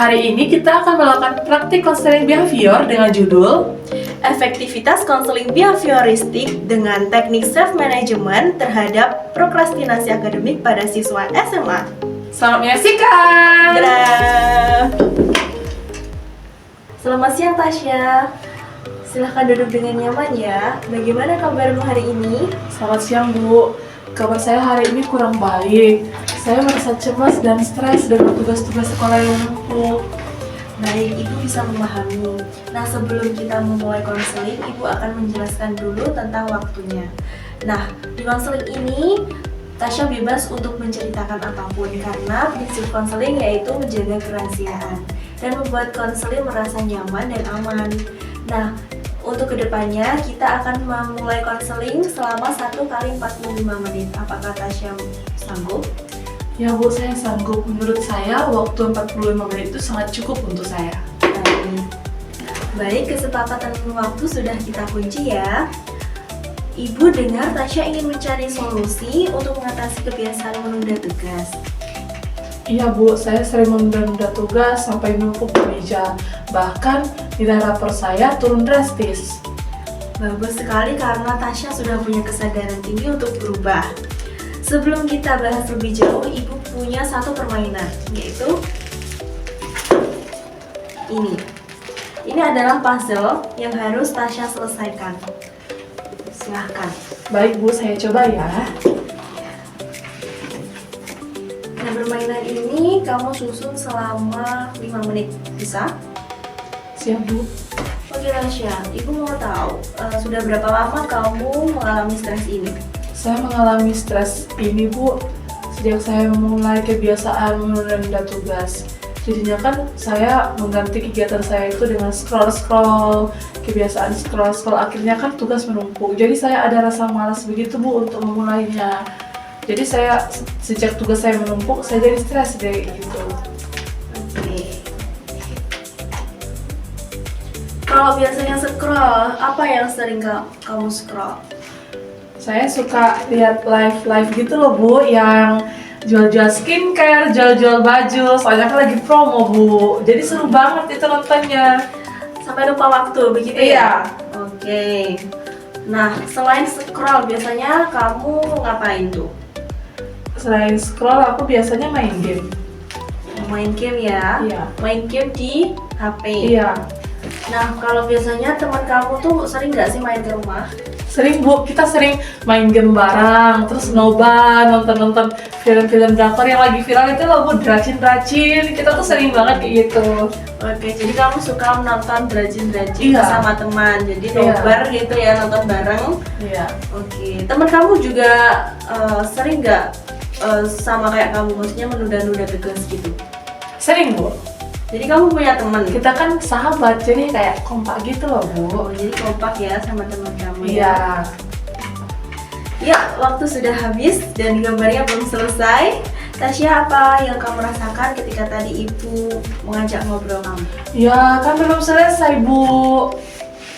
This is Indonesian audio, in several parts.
Hari ini kita akan melakukan praktik konseling behavior dengan judul Efektivitas konseling behavioristik dengan teknik self-management terhadap prokrastinasi akademik pada siswa SMA. Selamat menyaksikan! Dadah! Selamat siang Tasya. Silahkan duduk dengan nyaman ya. Bagaimana kabarmu hari ini? Selamat siang Bu. Kabar saya hari ini kurang baik. Saya merasa cemas dan stres dengan tugas-tugas sekolah yang menumpuk. Baik, Ibu bisa memahami. Nah, sebelum kita memulai konseling, Ibu akan menjelaskan dulu tentang waktunya. Nah, di konseling ini, Tasya bebas untuk menceritakan apapun karena prinsip konseling yaitu menjaga kerahasiaan dan membuat konseling merasa nyaman dan aman. Nah, untuk kedepannya kita akan memulai konseling selama 1 kali 45 menit. Apakah Tasya sanggup? Ya Bu, saya sanggup. Menurut saya, waktu 45 menit itu sangat cukup untuk saya. Baik, kesepakatan waktu sudah kita kunci ya. Ibu dengar Tasya ingin mencari solusi untuk mengatasi kebiasaan menunda tugas. Iya Bu, saya sering menunda tugas sampai numpuk di meja. Bahkan nilai rapor saya turun drastis. Bagus sekali karena Tasya sudah punya kesadaran tinggi untuk berubah. Sebelum kita bahas lebih jauh, Ibu punya satu permainan, yaitu ini. Ini adalah puzzle yang harus Tasya selesaikan. Silahkan. Baik Bu, saya coba ya. Nah, permainan ini kamu susun selama 5 menit. Bisa? Siap Bu. Oke Tasya, Ibu mau tahu sudah berapa lama kamu mengalami stres ini? Saya mengalami stres ini Bu sejak saya mulai kebiasaan menunda tugas. Jadinya kan saya mengganti kegiatan saya itu dengan scroll-scroll, kebiasaan scroll-scroll, akhirnya kan tugas menumpuk. Jadi saya ada rasa malas begitu Bu untuk memulainya. Jadi saya sejak tugas saya menumpuk, saya jadi stres deh gitu. Oke. Kalau biasanya scroll, apa yang sering kamu scroll? Saya suka lihat live gitu loh Bu, yang jual-jual skincare, jual-jual baju, soalnya kan lagi promo Bu. Jadi seru banget itu nontonnya. Sampai lupa waktu, begitu Iya. ya? Oke. Nah, selain scroll, biasanya kamu ngapain tuh? Selain scroll, aku biasanya main game. Main game ya? Iya. Main game di HP? Iya. Nah, kalau biasanya teman kamu tuh sering nggak sih main ke rumah? Sering Bu, kita sering main game bareng, terus nobar, nonton-nonton film-film drakor yang lagi viral itu loh Bu, Dracin-Dracin. Kita tuh sering banget kayak gitu. Oke, jadi kamu suka menonton Dracin-Dracin Iya. bersama teman, jadi Iya. nobar gitu ya, nonton bareng. Iya. Oke, teman kamu juga sering nggak sama kayak kamu, maksudnya menunda-nunda tugas gitu? Sering Bu. Jadi kamu punya teman? Kita kan sahabat, jadi kayak kompak gitu loh Bu. Oh, jadi kompak ya sama teman kamu ya? Iya. Ya, waktu sudah habis dan gambarnya belum selesai. Tasya, apa yang kamu rasakan ketika tadi Ibu mengajak ngobrol kamu? Ya kan belum selesai Bu.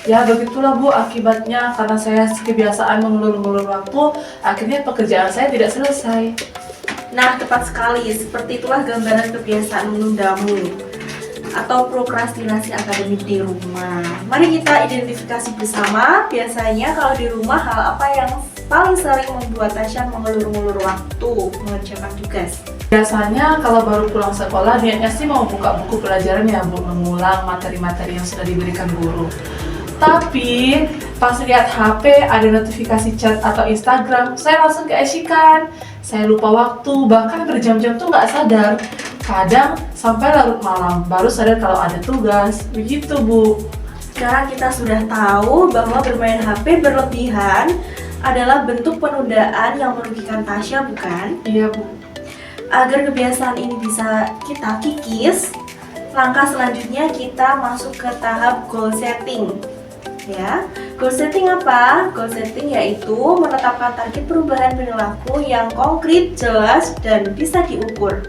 Ya begitulah Bu akibatnya, karena saya kebiasaan mengulur-ngulur waktu, akhirnya pekerjaan saya tidak selesai. Nah, tepat sekali. Seperti itulah gambaran kebiasaan menundamu atau prokrastinasi akademik di rumah. Mari kita identifikasi bersama. Biasanya kalau di rumah hal apa yang paling sering membuat Tasya mengulur-ngulur waktu mengerjakan tugas? Biasanya kalau baru pulang sekolah, niatnya sih mau buka buku pelajaran ya Bu, mengulang materi-materi yang sudah diberikan guru. Tapi pas lihat HP ada notifikasi chat atau Instagram, saya langsung keasikan. Saya lupa waktu, bahkan berjam-jam tuh nggak sadar. Kadang sampai larut malam, baru sadar kalau ada tugas. Begitu Bu. Sekarang kita sudah tahu bahwa bermain HP berlebihan adalah bentuk penundaan yang merugikan Tasya, bukan? Iya Bu. Agar kebiasaan ini bisa kita kikis, langkah selanjutnya kita masuk ke tahap goal setting. Ya, goal setting apa? Goal setting yaitu menetapkan target perubahan perilaku yang konkret, jelas, dan bisa diukur.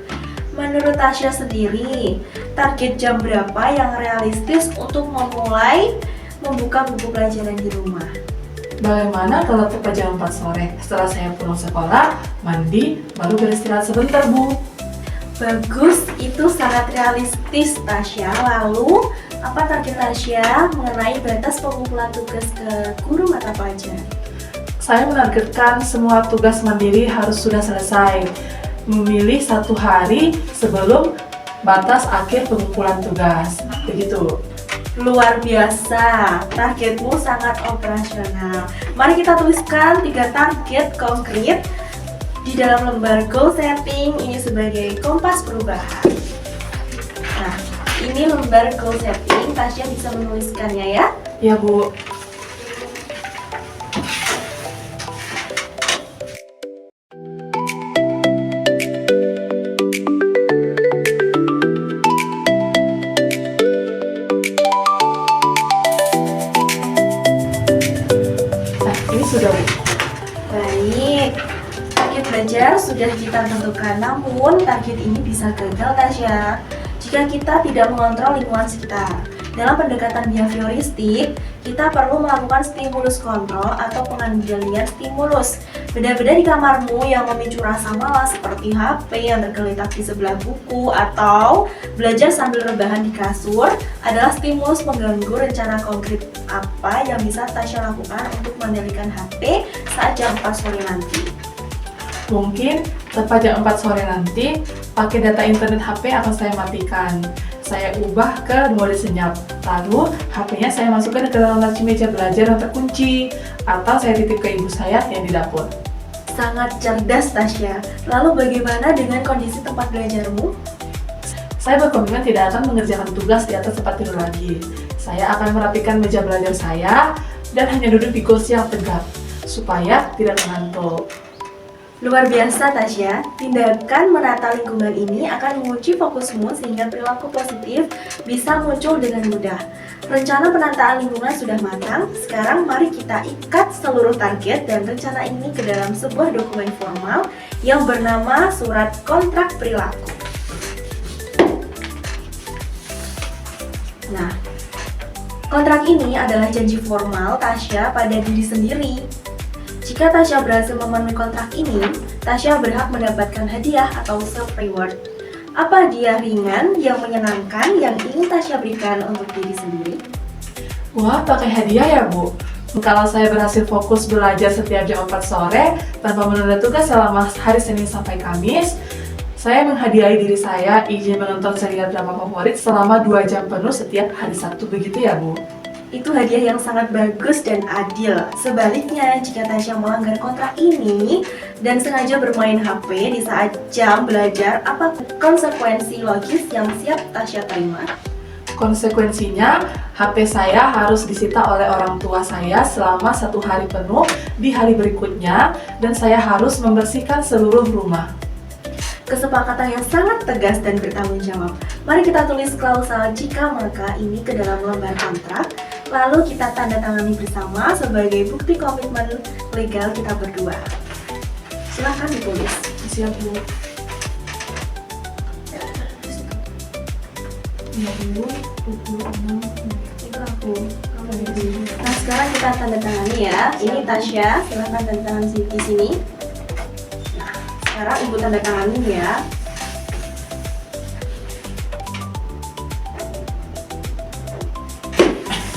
Menurut Tasya sendiri, target jam berapa yang realistis untuk memulai membuka buku pelajaran di rumah? Bagaimana kalau tepat jam 4 sore? Setelah saya pulang sekolah, mandi, baru beristirahat sebentar Bu. Bagus, itu sangat realistis Tasya. Lalu, apa target Tasya mengenai batas pengumpulan tugas ke guru mata pelajaran? Saya menargetkan semua tugas mandiri harus sudah selesai. Memilih 1 hari sebelum batas akhir pengumpulan tugas. Begitu. Luar biasa, targetmu sangat operasional. Mari kita tuliskan 3 target konkret di dalam lembar goal setting ini sebagai kompas perubahan. Nah, ini lembar goal setting, Tasya bisa menuliskannya ya. Ya, Bu. Nah, ini sudah, Bu. Baik, target belajar sudah kita tentukan, namun target ini bisa gagal Tasya jika kita tidak mengontrol lingkungan sekitar. Dalam pendekatan behavioristik, kita perlu melakukan stimulus kontrol atau pengendalian stimulus. Benda-benda di kamarmu yang memicu rasa malas seperti HP yang tergeletak di sebelah buku atau belajar sambil rebahan di kasur adalah stimulus mengganggu rencana konkret apa yang bisa Tasya lakukan untuk mengendalikan HP saat jam 4 sore nanti. Mungkin tepat jam 4 sore nanti, pakai data internet HP akan saya matikan. Saya ubah ke mode senyap. Lalu, HP-nya saya masukkan ke dalam laci meja belajar yang terkunci. Atau saya titip ke ibu saya yang di dapur. Sangat cerdas Tasya. Lalu bagaimana dengan kondisi tempat belajarmu? Saya berkomitmen tidak akan mengerjakan tugas di atas tempat tidur lagi. Saya akan merapikan meja belajar saya dan hanya duduk di kursi yang tegak, supaya tidak mengantuk. Luar biasa Tasya, tindakan menata lingkungan ini akan mengunci fokusmu sehingga perilaku positif bisa muncul dengan mudah. Rencana penataan lingkungan sudah matang, sekarang mari kita ikat seluruh target dan rencana ini ke dalam sebuah dokumen formal yang bernama Surat Kontrak Perilaku. Nah, kontrak ini adalah janji formal Tasya pada diri sendiri. Jika Tasya berhasil memenuhi kontrak ini, Tasya berhak mendapatkan hadiah atau self-reward. Apa hadiah ringan yang menyenangkan yang ingin Tasya berikan untuk diri sendiri? Wah, pakai hadiah ya, Bu? Kalau saya berhasil fokus belajar setiap jam 4 sore tanpa menunda tugas selama hari Senin sampai Kamis, saya menghadiahi diri saya izin menonton serial drama favorit selama 2 jam penuh setiap hari Sabtu. Begitu ya, Bu? Itu hadiah yang sangat bagus dan adil. Sebaliknya, jika Tasya melanggar kontrak ini dan sengaja bermain HP di saat jam belajar, apa konsekuensi logis yang siap Tasya terima? Konsekuensinya, HP saya harus disita oleh orang tua saya selama 1 hari penuh di hari berikutnya, dan saya harus membersihkan seluruh rumah. Kesepakatan yang sangat tegas dan bertanggung jawab. Mari kita tulis klausal jika maka ini ke dalam lembar kontrak, lalu kita tanda tangani bersama sebagai bukti komitmen legal kita berdua. Silahkan ditulis. Siap, Bu. 26. Itu aku. Nah, sekarang kita tanda tangani ya. Ini Tasya, silahkan tanda tangan di sini. Nah, sekarang ibu tanda tangani ya.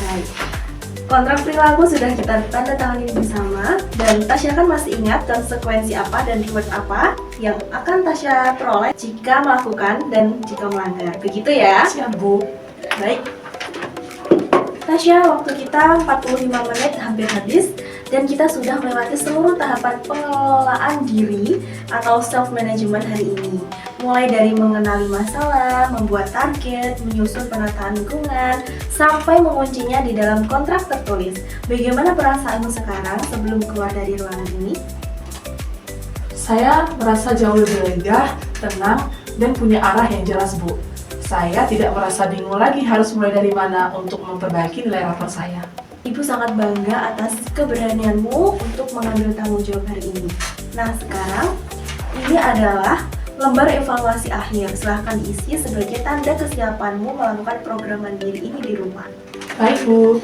Baik. Kontrak perilaku sudah kita tanda tangani bersama, dan Tasya kan masih ingat konsekuensi apa dan reward apa yang akan Tasya peroleh jika melakukan dan jika melanggar. Begitu ya? Siap, Bu. Baik. Tasya, waktu kita 45 menit hampir habis dan kita sudah melewati seluruh tahapan pengelolaan diri atau self-management hari ini. Mulai dari mengenali masalah, membuat target, menyusun penataan lingkungan, sampai menguncinya di dalam kontrak tertulis. Bagaimana perasaanmu sekarang sebelum keluar dari ruangan ini? Saya merasa jauh lebih lega, tenang, dan punya arah yang jelas, Bu. Saya tidak merasa bingung lagi harus mulai dari mana untuk memperbaiki nilai rapor saya. Ibu sangat bangga atas keberanianmu untuk mengambil tanggung jawab hari ini. Nah, sekarang ini adalah lembar evaluasi akhir. Silahkan diisi sebagai tanda kesiapanmu melakukan program mandiri ini di rumah. Baik, Bu.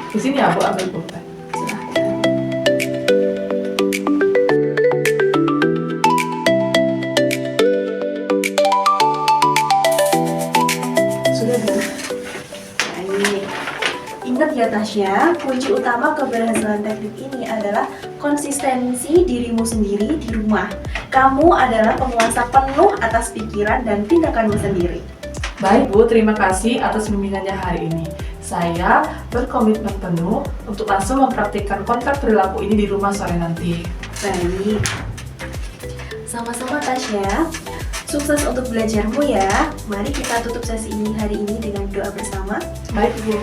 Di sini ya, Bu, ambil pulpen. Silahkan. Tasya, kunci utama keberhasilan teknik ini adalah konsistensi dirimu sendiri di rumah. Kamu adalah penguasa penuh atas pikiran dan tindakanmu sendiri. Baik Bu, terima kasih atas bimbingannya hari ini. Saya berkomitmen penuh untuk langsung mempraktikkan kontrak perilaku ini di rumah sore nanti. Baik. Sama-sama Tasya. Sukses untuk belajarmu ya. Mari kita tutup sesi ini hari ini dengan doa bersama. Baik Bu.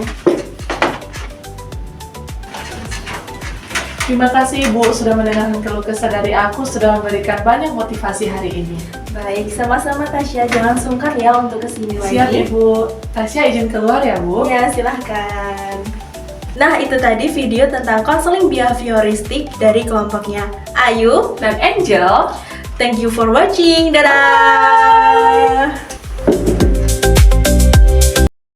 Terima kasih Ibu sudah mendengarkan keluh kesah dari aku, sudah memberikan banyak motivasi hari ini. Baik, sama-sama Tasya. Jangan sungkan ya untuk kesini lagi. Siap Ibu. Tasya izin keluar ya Bu? Ya, silahkan. Nah, itu tadi video tentang konseling behavioristik dari kelompoknya Ayu Dan Angel. Thank you for watching. Dadah.